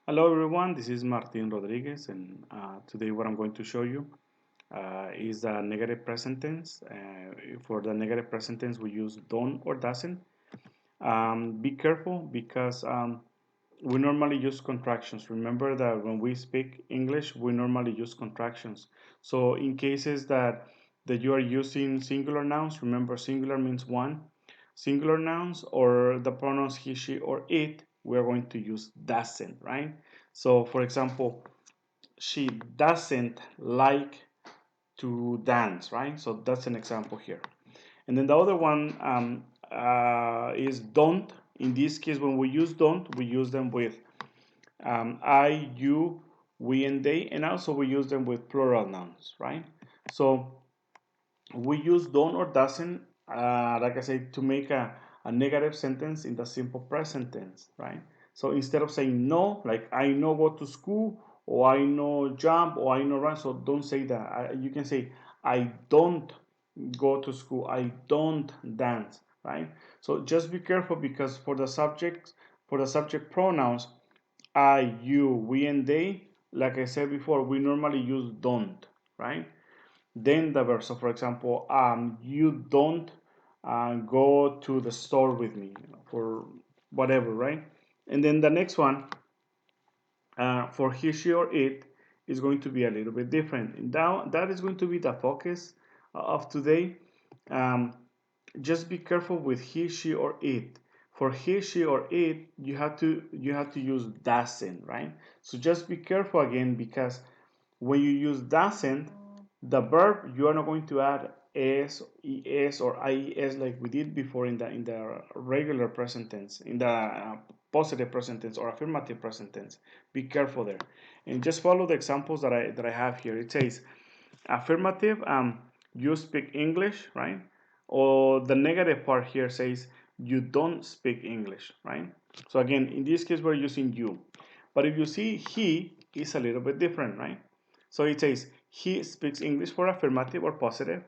Hello everyone, this is Martin Rodriguez, and today what I'm going to show you is the negative present tense. For the negative present tense, we use don't or doesn't. Be careful because we normally use contractions. Remember that when we speak English, we normally use contractions. So in cases that you are using singular nouns, remember singular means one. Singular nouns or the pronouns he, she, or it, we are going to use doesn't, right? So for example, she doesn't like to dance, right? So that's an example here. And then the other one is don't. In this case, when we use don't, we use them with I, you, we, and they, and also we use them with plural nouns, right? So we use don't or doesn't, like I said, to make a negative sentence in the simple present tense, right? So instead of saying no, like I know go to school, or I know jump, or I know run, so don't say that. You can say I don't go to school, I don't dance, right? So just be careful because for the subject pronouns, I, you, we, and they, like I said before, we normally use don't, right? Then the verb. So, for example, you don't go to the store with me, for whatever, right? And then the next one, for he, she, or it, is going to be a little bit different. Now, that is going to be the focus of today. Um, just be careful with he, she, or it. For he, she, or it, you have to use doesn't, right? So just be careful again because when you use doesn't, the verb you are not going to add s, es, or ies like we did before in the regular present tense, in the positive present tense or affirmative present tense. Be careful there, and just follow the examples that I have here. It says affirmative, you speak English, right? Or the negative part here says you don't speak English, right? So again, in this case, we're using you. But if you see he is a little bit different, right? So it says he speaks English for affirmative or positive,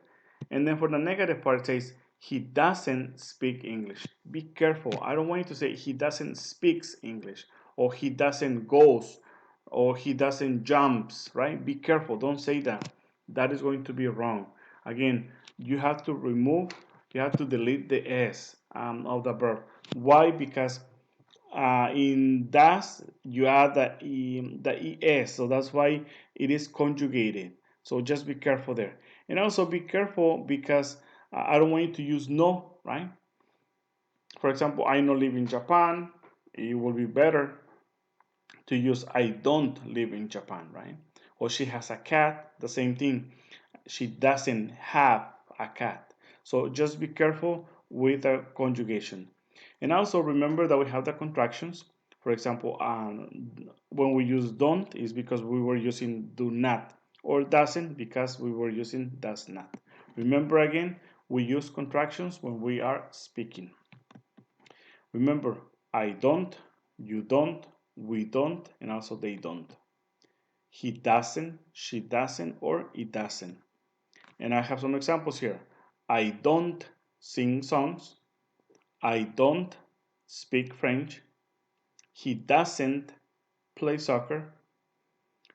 and then for the negative part it says he doesn't speak English. Be careful. I don't want you to say he doesn't speaks English or he doesn't goes or he doesn't jumps, right? Be careful. Don't say that. That is going to be wrong. Again, you have to remove, you have to delete the s of the verb. Why? Because in das you add the es, so that's why it is conjugated. So just be careful there, and also be careful because I don't want you to use no, right? For example, I don't live in Japan. It will be better to use I don't live in Japan, right? Or she has a cat, the same thing. She doesn't have a cat. So just be careful with the conjugation. And also remember that we have the contractions. For example, when we use don't is because we were using do not, or doesn't because we were using does not. Remember again, we use contractions when we are speaking. Remember, I don't, you don't, we don't, and also they don't. He doesn't, she doesn't, or it doesn't. And I have some examples here. I don't sing songs. I don't speak French. He doesn't play soccer.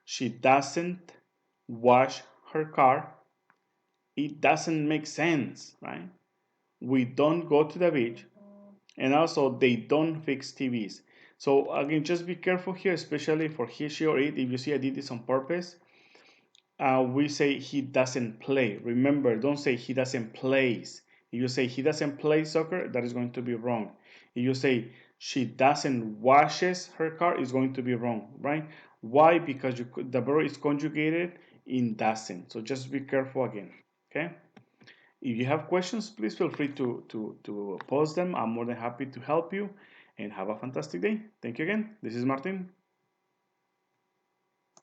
She doesn't wash her car. It doesn't make sense, right? We don't go to the beach. And also, they don't fix TVs. So, again, just be careful here, especially for he, she, or it. If you see I did this on purpose, we say he doesn't play. Remember, don't say he doesn't plays. If you say he doesn't play soccer, that is going to be wrong. If you say she doesn't washes her car, it's going to be wrong, right? Why? Because the verb is conjugated in doesn't. So just be careful again, okay? If you have questions, please feel free to post them. I'm more than happy to help you and have a fantastic day. Thank you again. This is Martin.